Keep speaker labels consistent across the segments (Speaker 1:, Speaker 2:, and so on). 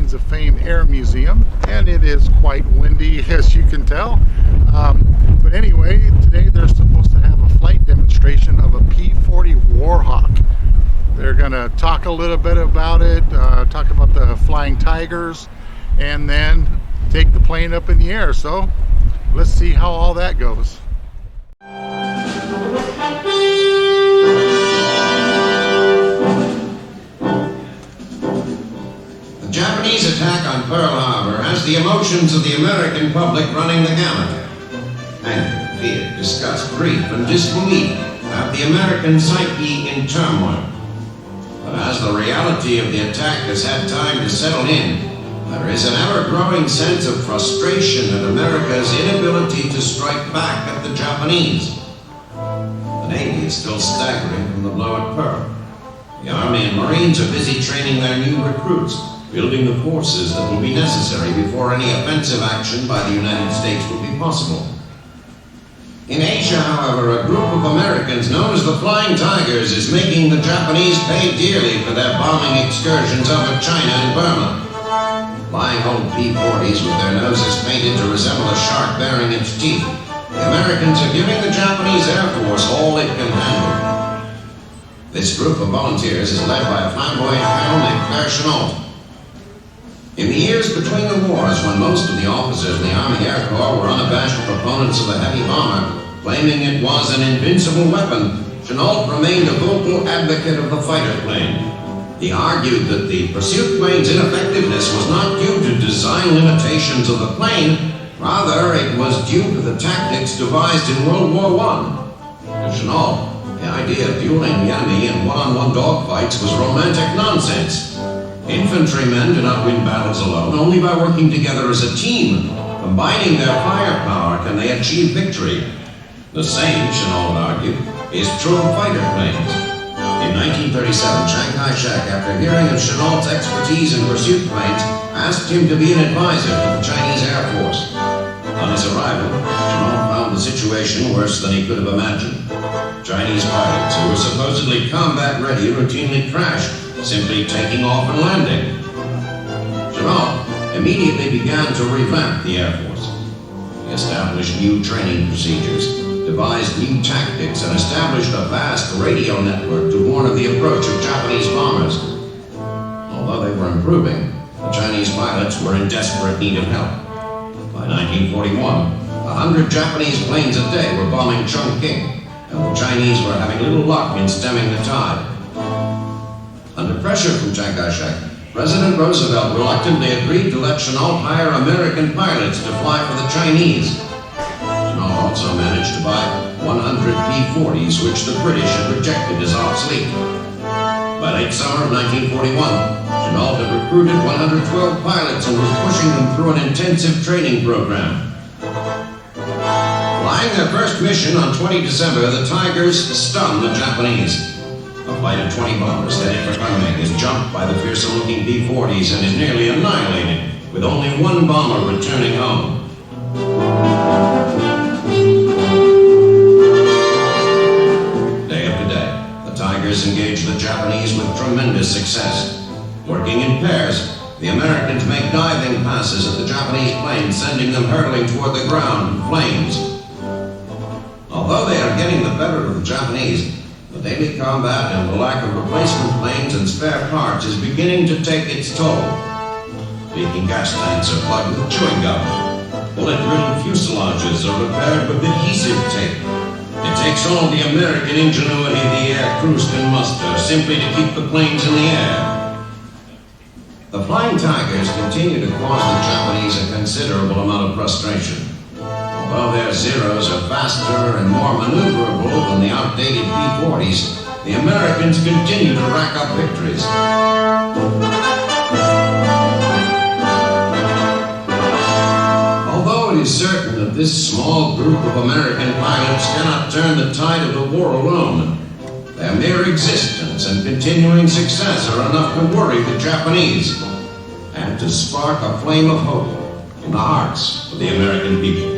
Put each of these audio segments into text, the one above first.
Speaker 1: Planes of Fame Air Museum, and it is quite windy, as you can tell. But anyway, today they're supposed to have a flight demonstration of a P-40 Warhawk. They're going to talk a little bit about it, talk about the Flying Tigers, and then take the plane up in the air. So let's see how all that goes.
Speaker 2: The Japanese attack on Pearl Harbor has the emotions of the American public running the gamut. Anger, fear, disgust, grief, and disbelief have the American psyche in turmoil. But as the reality of the attack has had time to settle in, there is an ever-growing sense of frustration at America's inability to strike back at the Japanese. The Navy is still staggering from the blow at Pearl. The Army and Marines are busy training their new recruits, building the forces that will be necessary before any offensive action by the United States will be possible. In Asia, however, a group of Americans known as the Flying Tigers is making the Japanese pay dearly for their bombing excursions over China and Burma. Flying old P-40s with their noses painted to resemble a shark baring its teeth, the Americans are giving the Japanese Air Force all it can handle. This group of volunteers is led by a flamboyant colonel named Claire Chenault. In the years between the wars, when most of the officers in the Army Air Corps were unabashed proponents of the heavy bomber, claiming it was an invincible weapon, Chenault remained a vocal advocate of the fighter plane. He argued that the pursuit plane's ineffectiveness was not due to design limitations of the plane, rather it was due to the tactics devised in World War I. To Chenault, the idea of dueling the enemy in one-on-one dogfights was romantic nonsense. Infantrymen do not win battles alone. Only by working together as a team, combining their firepower, can they achieve victory. The same, Chenault argued, is true of fighter planes. In 1937, Chiang Kai-shek, after hearing of Chenault's expertise in pursuit planes, asked him to be an advisor to the Chinese Air Force. On his arrival, Chenault found the situation worse than he could have imagined. Chinese pilots, who were supposedly combat ready, routinely crashed, simply taking off and landing. Chenault immediately began to revamp the Air Force. He established new training procedures, devised new tactics, and established a vast radio network to warn of the approach of Japanese bombers. Although they were improving, the Chinese pilots were in desperate need of help. By 1941, 100 Japanese planes a day were bombing Chongqing, and the Chinese were having little luck in stemming the tide. Under pressure from Chiang Kai-shek, President Roosevelt reluctantly agreed to let Chenault hire American pilots to fly for the Chinese. Chenault also managed to buy 100 P-40s, which the British had rejected as obsolete. By late summer of 1941, Chenault had recruited 112 pilots and was pushing them through an intensive training program. Flying their first mission on 20 December, the Tigers stunned the Japanese. A flight of 20 bombers headed for Kunming is jumped by the fearsome-looking P-40s and is nearly annihilated, with only one bomber returning home. Day after day, the Tigers engage the Japanese with tremendous success. Working in pairs, the Americans make diving passes at the Japanese planes, sending them hurtling toward the ground in flames. Although they are getting the better of the Japanese, the daily combat and the lack of replacement planes and spare parts is beginning to take its toll. Leaking gas tanks are plugged with chewing gum. Bullet-riddled fuselages are repaired with adhesive tape. It takes all the American ingenuity the air crews can muster simply to keep the planes in the air. The Flying Tigers continue to cause the Japanese a considerable amount of frustration. Although their Zeros are faster and more maneuverable than the outdated P-40s, the Americans continue to rack up victories. Although it is certain that this small group of American pilots cannot turn the tide of the war alone, their mere existence and continuing success are enough to worry the Japanese and to spark a flame of hope in the hearts of the American people.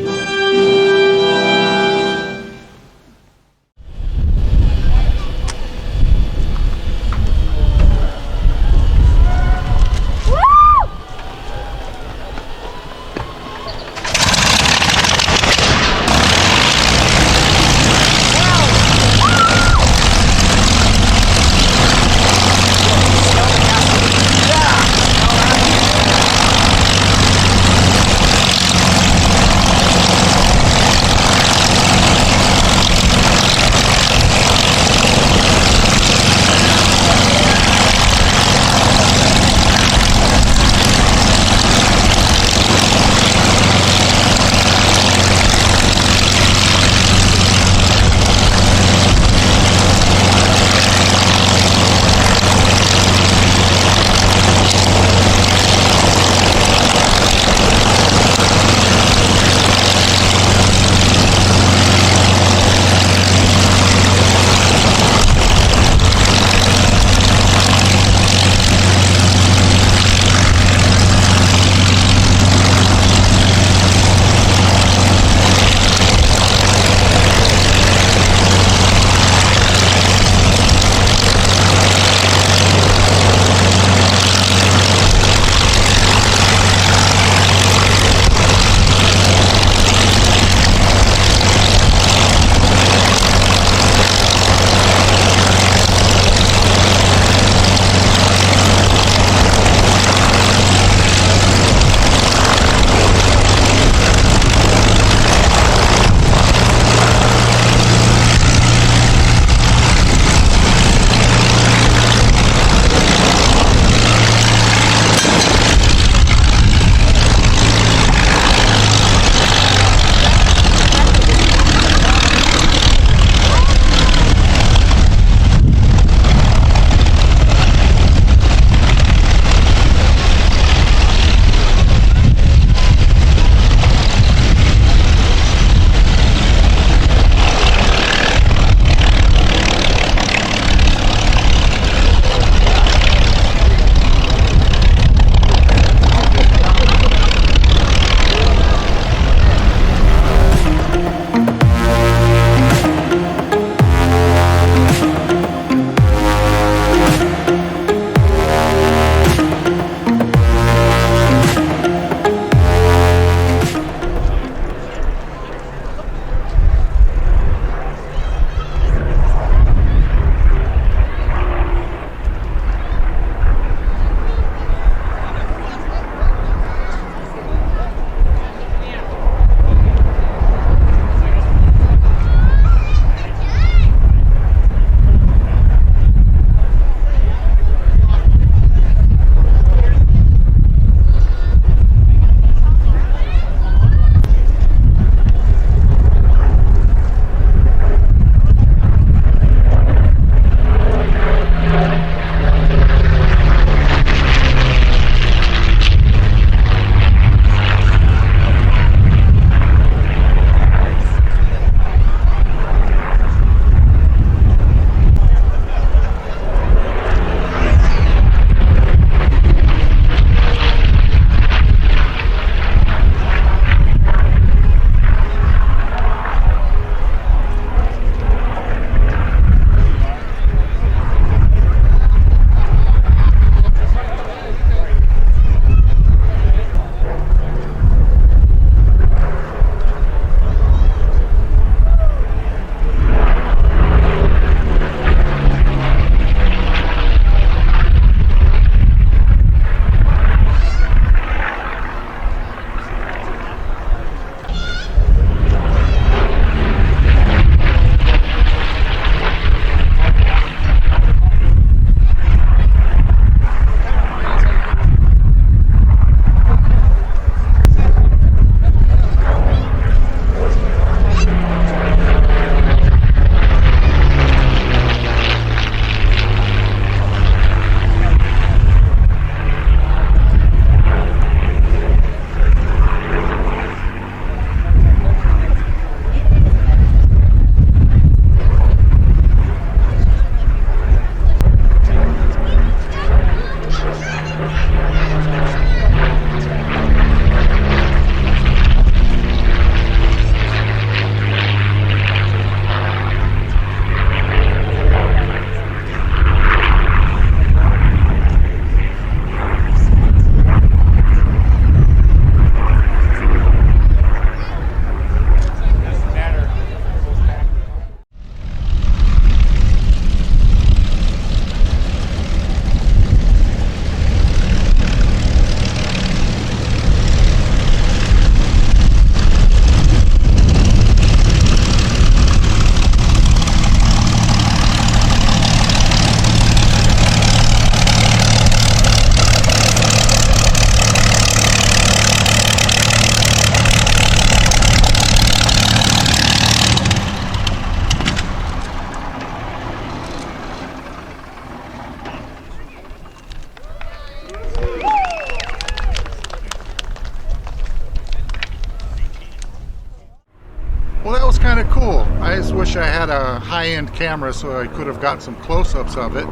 Speaker 1: kind of cool. I just wish I had a high-end camera so I could have got some close-ups of it.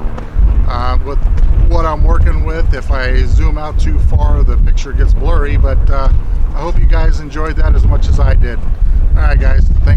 Speaker 1: With what I'm working with, if I zoom out too far, the picture gets blurry, but I hope you guys enjoyed that as much as I did. Alright guys, thanks.